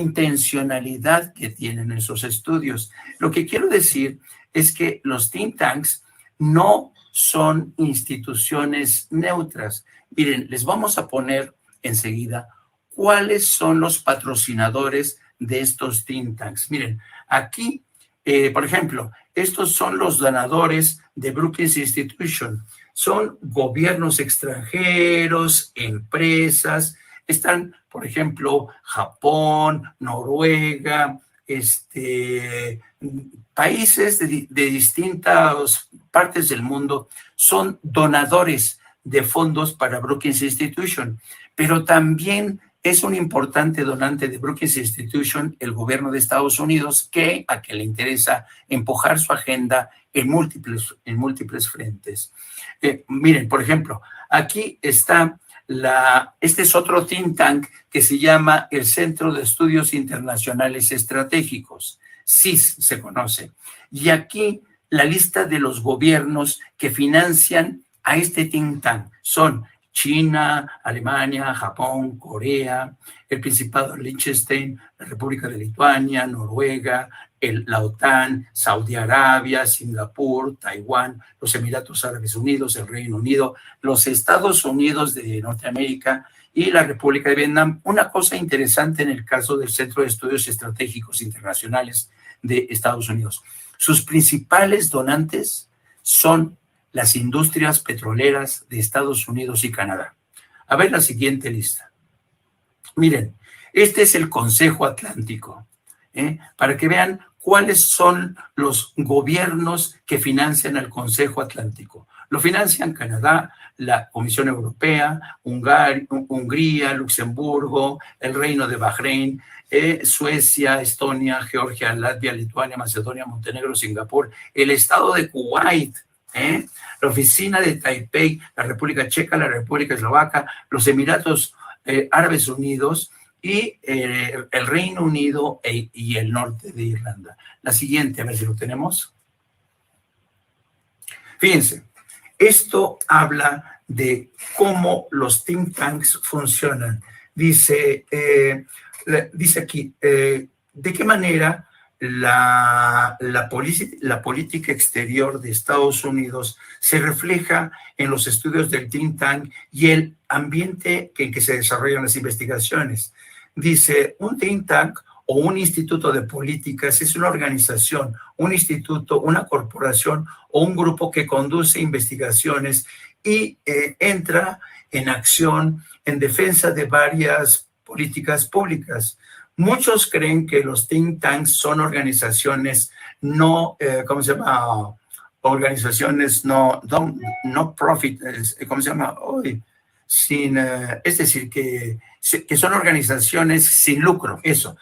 intencionalidad que tienen esos estudios. Lo que quiero decir es que los think tanks no son instituciones neutras. Miren, les vamos a poner enseguida cuáles son los patrocinadores de estos think tanks. Miren, aquí, por ejemplo, estos son los donadores de Brookings Institution. Son gobiernos extranjeros, empresas. Están, por ejemplo, Japón, Noruega, países de distintas partes del mundo son donadores de fondos para Brookings Institution, pero también es un importante donante de Brookings Institution el gobierno de Estados Unidos, a que le interesa empujar su agenda en múltiples frentes. Miren, por ejemplo, aquí está este es otro think tank que se llama el Centro de Estudios Internacionales Estratégicos, CIS se conoce. Y aquí la lista de los gobiernos que financian a este think tank son China, Alemania, Japón, Corea, el Principado de Liechtenstein, la República de Lituania, Noruega, la OTAN, Saudi Arabia, Singapur, Taiwán, los Emiratos Árabes Unidos, el Reino Unido, los Estados Unidos de Norteamérica y la República de Vietnam. Una cosa interesante en el caso del Centro de Estudios Estratégicos Internacionales de Estados Unidos. Sus principales donantes son las industrias petroleras de Estados Unidos y Canadá. A ver la siguiente lista. Miren, este es el Consejo Atlántico, para que vean cuáles son los gobiernos que financian al Consejo Atlántico. Lo financian Canadá, la Comisión Europea, Hungría, Luxemburgo, el Reino de Bahrein, Suecia, Estonia, Georgia, Latvia, Lituania, Macedonia, Montenegro, Singapur, el Estado de Kuwait, la Oficina de Taipei, la República Checa, la República Eslovaca, los Emiratos Árabes Unidos y el Reino Unido y el norte de Irlanda. La siguiente, a ver si lo tenemos. Fíjense, esto habla de cómo los think tanks funcionan. Dice aquí, de qué manera la política exterior de Estados Unidos se refleja en los estudios del think tank y el ambiente en que se desarrollan las investigaciones. Dice, un think tank o un instituto de políticas es una organización, un instituto, una corporación o un grupo que conduce investigaciones y entra en acción en defensa de varias políticas públicas. Muchos creen que los think tanks son organizaciones no, ¿cómo se llama? Organizaciones no profit, ¿cómo se llama? Es decir, que son organizaciones sin lucro, eso.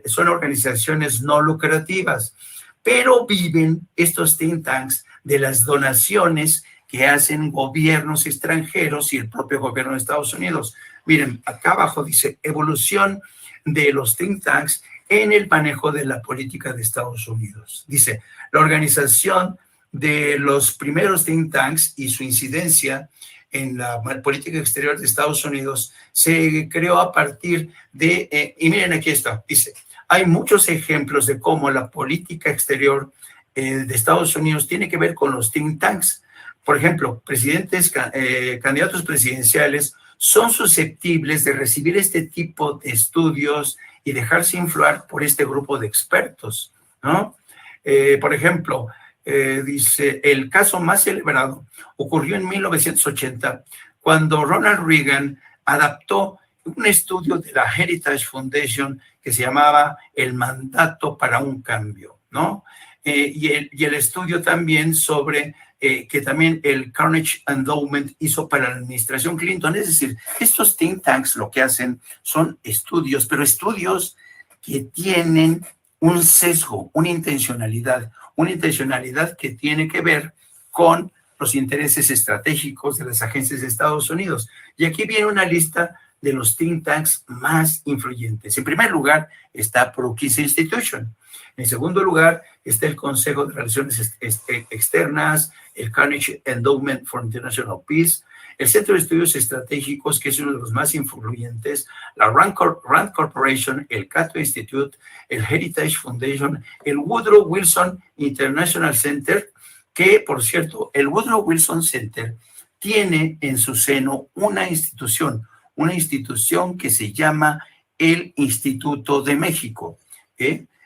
Son organizaciones no lucrativas, pero viven estos think tanks de las donaciones que hacen gobiernos extranjeros y el propio gobierno de Estados Unidos. Miren, acá abajo dice evolución de los think tanks en el manejo de la política de Estados Unidos. Dice, la organización de los primeros think tanks y su incidencia en la política exterior de Estados Unidos se creó a partir de, y miren aquí está, dice, hay muchos ejemplos de cómo la política exterior de Estados Unidos tiene que ver con los think tanks. Por ejemplo, candidatos presidenciales son susceptibles de recibir este tipo de estudios y dejarse influir por este grupo de expertos, ¿no? Por ejemplo, dice, el caso más celebrado ocurrió en 1980, cuando Ronald Reagan adaptó un estudio de la Heritage Foundation que se llamaba El mandato para un cambio, ¿no? Y el estudio también sobre que también el Carnegie Endowment hizo para la administración Clinton. Es decir, estos think tanks lo que hacen son estudios, pero estudios que tienen un sesgo, una intencionalidad que tiene que ver con los intereses estratégicos de las agencias de Estados Unidos. Y aquí viene una lista de los think tanks más influyentes. En primer lugar está Brookings Institution. En segundo lugar está el Consejo de Relaciones Externas, el Carnegie Endowment for International Peace, el Centro de Estudios Estratégicos, que es uno de los más influyentes, la Rand Corporation, el Cato Institute, el Heritage Foundation, el Woodrow Wilson International Center, que, por cierto, el Woodrow Wilson Center tiene en su seno una institución que se llama el Instituto de México.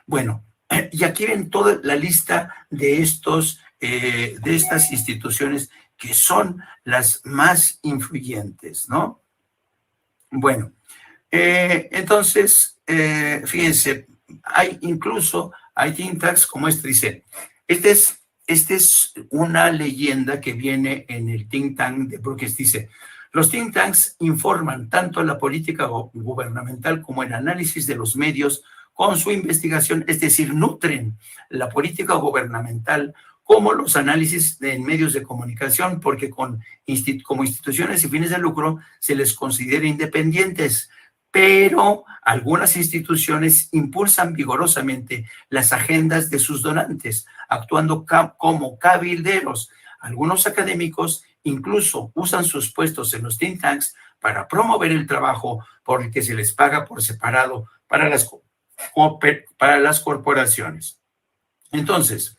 Bueno, y aquí ven toda la lista de estas instituciones que son las más influyentes, ¿no? Bueno, entonces, fíjense, hay think tanks como dice, esta es una leyenda que viene en el think tank de Brookings, dice, los think tanks informan tanto la política gubernamental como el análisis de los medios con su investigación, es decir, nutren la política gubernamental como los análisis en medios de comunicación, porque como instituciones sin fines de lucro se les considera independientes, pero algunas instituciones impulsan vigorosamente las agendas de sus donantes, actuando como cabilderos. Algunos académicos incluso usan sus puestos en los think tanks para promover el trabajo por el que se les paga por separado para las corporaciones. Entonces,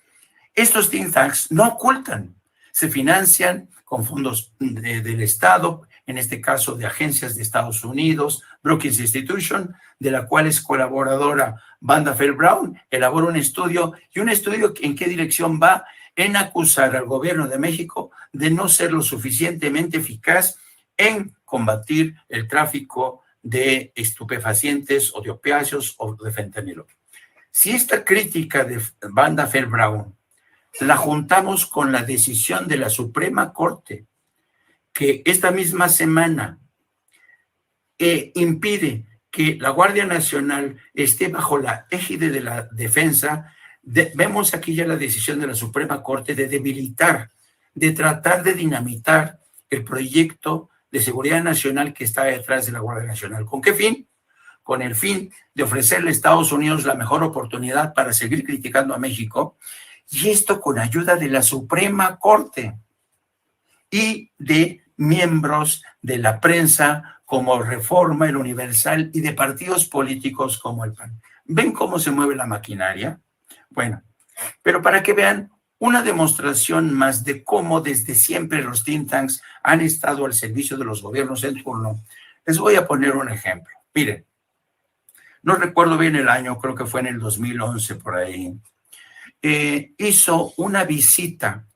estos think tanks no ocultan, se financian con fondos del Estado, en este caso de agencias de Estados Unidos, Brookings Institution, de la cual es colaboradora Wanda Feld Braun, elabora un estudio, y un estudio en qué dirección va en acusar al gobierno de México de no ser lo suficientemente eficaz en combatir el tráfico de estupefacientes o de opiáceos o de fentanilo. Si esta crítica de Wanda Feld Braun la juntamos con la decisión de la Suprema Corte, que esta misma semana impide que la Guardia Nacional esté bajo la égide de la defensa, vemos aquí ya la decisión de la Suprema Corte de debilitar, de tratar de dinamitar el proyecto de seguridad nacional que está detrás de la Guardia Nacional. ¿Con qué fin? Con el fin de ofrecerle a Estados Unidos la mejor oportunidad para seguir criticando a México, y esto con ayuda de la Suprema Corte y de miembros de la prensa como Reforma, el Universal, y de partidos políticos como el PAN. ¿Ven cómo se mueve la maquinaria? Bueno, pero para que vean una demostración más de cómo desde siempre los think tanks han estado al servicio de los gobiernos en turno, les voy a poner un ejemplo. Miren, no recuerdo bien el año, creo que fue en el 2011 por ahí, hizo una visita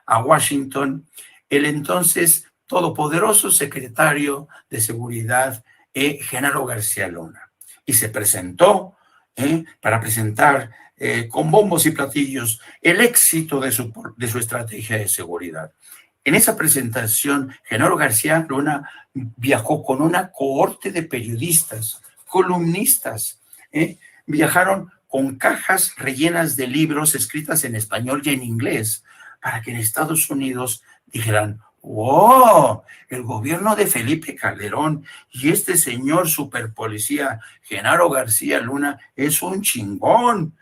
a Washington el entonces todopoderoso secretario de Seguridad, Genaro García Luna, y se presentó para presentar con bombos y platillos el éxito de su estrategia de seguridad. En esa presentación, Genaro García Luna viajó con una cohorte de periodistas, columnistas, viajaron con cajas rellenas de libros escritas en español y en inglés, para que en Estados Unidos dijeran, ¡wow! El gobierno de Felipe Calderón y este señor superpolicía Genaro García Luna es un chingón,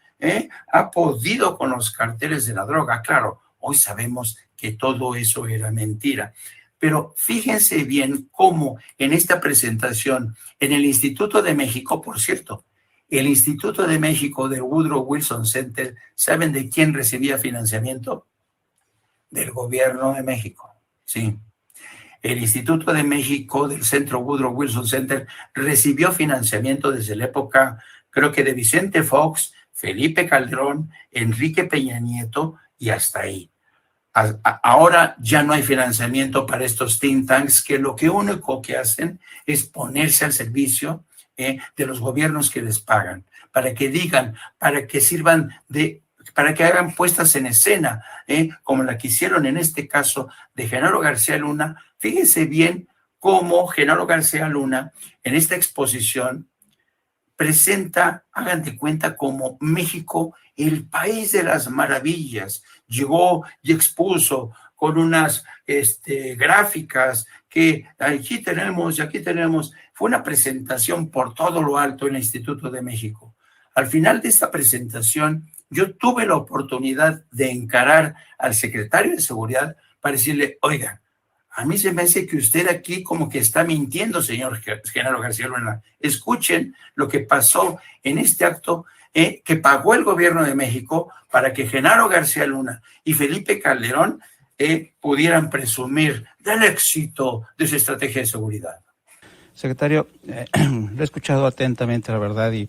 ha podido con los carteles de la droga. Claro, hoy sabemos que todo eso era mentira. Pero fíjense bien cómo en esta presentación, en el Instituto de México, por cierto, el Instituto de México del Woodrow Wilson Center, ¿saben de quién recibía financiamiento? Del gobierno de México, sí. El Instituto de México del Centro Woodrow Wilson Center recibió financiamiento desde la época, creo que de Vicente Fox, Felipe Calderón, Enrique Peña Nieto y hasta ahí. Ahora ya no hay financiamiento para estos think tanks, que lo único que hacen es ponerse al servicio de los gobiernos que les pagan, para que digan, para que sirvan para que hagan puestas en escena, como la que hicieron en este caso de Genaro García Luna. Fíjense bien cómo Genaro García Luna en esta exposición presenta, hagan de cuenta, como México, el país de las maravillas. Llegó y expuso con unas gráficas que aquí tenemos y aquí tenemos. Fue una presentación por todo lo alto en el Instituto de México. Al final de esta presentación, yo tuve la oportunidad de encarar al secretario de Seguridad para decirle, oiga, A mí se me hace que usted aquí como que está mintiendo, señor Genaro García Luna. Escuchen lo que pasó en este acto que pagó el gobierno de México para que Genaro García Luna y Felipe Calderón pudieran presumir del éxito de su estrategia de seguridad. Secretario, lo he escuchado atentamente, la verdad, y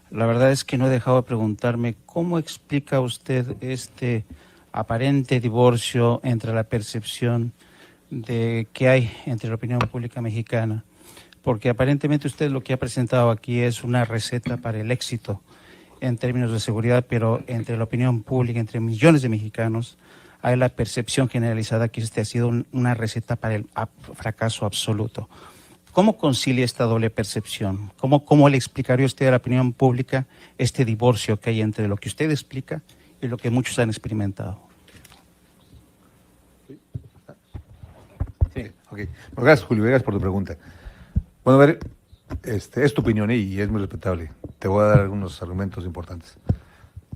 la verdad es que no he dejado de preguntarme cómo explica usted este aparente divorcio entre la percepción que hay entre la opinión pública mexicana, porque aparentemente usted lo que ha presentado aquí es una receta para el éxito en términos de seguridad, pero entre la opinión pública, entre millones de mexicanos, hay la percepción generalizada que este ha sido una receta para el fracaso absoluto. ¿Cómo concilia esta doble percepción? ¿Cómo le explicaría usted a la opinión pública este divorcio que hay entre lo que usted explica y lo que muchos han experimentado? Sí. Okay. Bueno, gracias, Julio, gracias por tu pregunta. Bueno, a ver, es tu opinión y es muy respetable. Te voy a dar algunos argumentos importantes.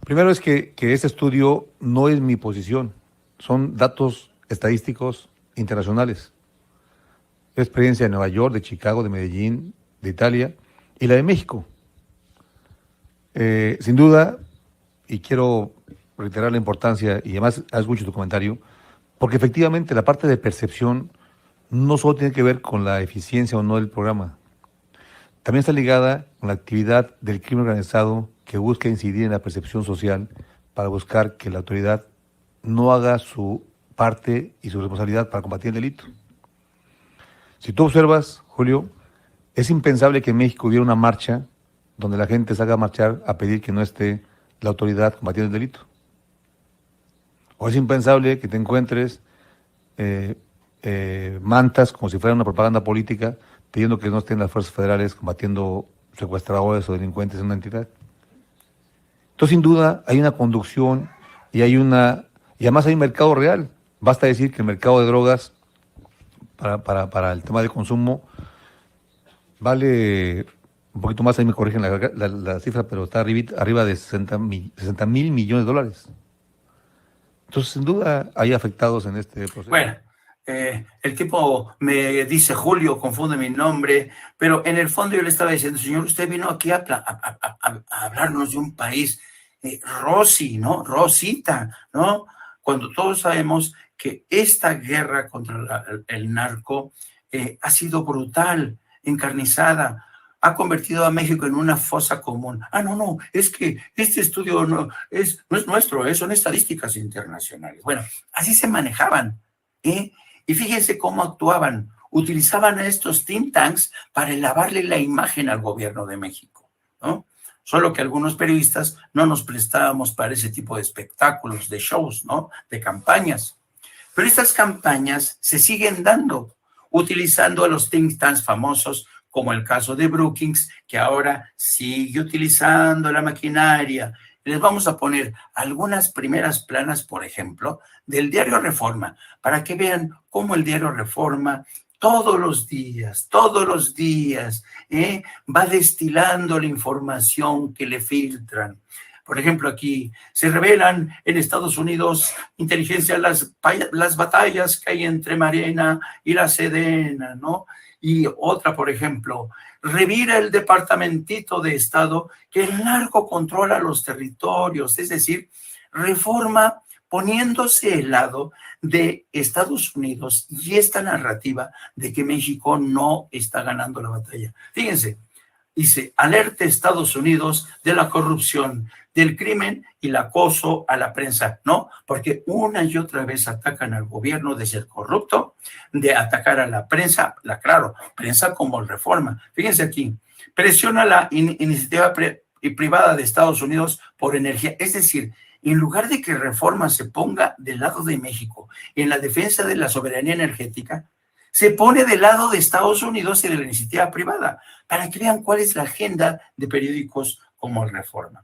Primero es que este estudio no es mi posición, son datos estadísticos internacionales. Experiencia de Nueva York, de Chicago, de Medellín, de Italia y la de México. Sin duda, y quiero reiterar la importancia, y además has mucho tu comentario, porque efectivamente la parte de percepción no solo tiene que ver con la eficiencia o no del programa, también está ligada con la actividad del crimen organizado que busca incidir en la percepción social para buscar que la autoridad no haga su parte y su responsabilidad para combatir el delito. Si tú observas, Julio, es impensable que en México hubiera una marcha donde la gente salga a marchar a pedir que no esté la autoridad combatiendo el delito. O es impensable que te encuentres mantas como si fuera una propaganda política pidiendo que no estén las fuerzas federales combatiendo secuestradores o delincuentes en una entidad. Entonces, sin duda, hay una conducción y además hay un mercado real. Basta decir que el mercado de drogas para el tema de consumo vale un poquito más, ahí me corrigen la cifra, pero está arriba de 60 mil millones de dólares. Entonces, sin duda, hay afectados en este proceso. Bueno, el tipo me dice Julio, confunde mi nombre, pero en el fondo yo le estaba diciendo, señor, usted vino aquí a hablarnos de un país Rosy, ¿no? Rosita, ¿no? Cuando todos sabemos que esta guerra contra el narco ha sido brutal, encarnizada, ha convertido a México en una fosa común. No, es que este estudio no es nuestro, son estadísticas internacionales. Bueno, así se manejaban, ¿eh? Y fíjense cómo actuaban. Utilizaban a estos think tanks para lavarle la imagen al gobierno de México, ¿no? Solo que algunos periodistas no nos prestábamos para ese tipo de espectáculos, de shows, ¿no? De campañas. Pero estas campañas se siguen dando, utilizando a los think tanks famosos, como el caso de Brookings, que ahora sigue utilizando la maquinaria. Les vamos a poner algunas primeras planas, por ejemplo, del diario Reforma, para que vean cómo el diario Reforma todos los días, va destilando la información que le filtran. Por ejemplo, aquí se revelan en Estados Unidos inteligencia las batallas que hay entre Marina y la Sedena, ¿no? Y otra, por ejemplo, revira el Departamentito de Estado que el narco controla los territorios, es decir, Reforma poniéndose al lado de Estados Unidos y esta narrativa de que México no está ganando la batalla. Fíjense, dice, alerta Estados Unidos de la corrupción, del crimen y el acoso a la prensa, ¿no? Porque una y otra vez atacan al gobierno de ser corrupto, de atacar a la prensa, prensa como Reforma. Fíjense aquí, presiona la iniciativa privada de Estados Unidos por energía, es decir, en lugar de que Reforma se ponga del lado de México en la defensa de la soberanía energética, se pone del lado de Estados Unidos y de la iniciativa privada, para que vean cuál es la agenda de periódicos como Reforma.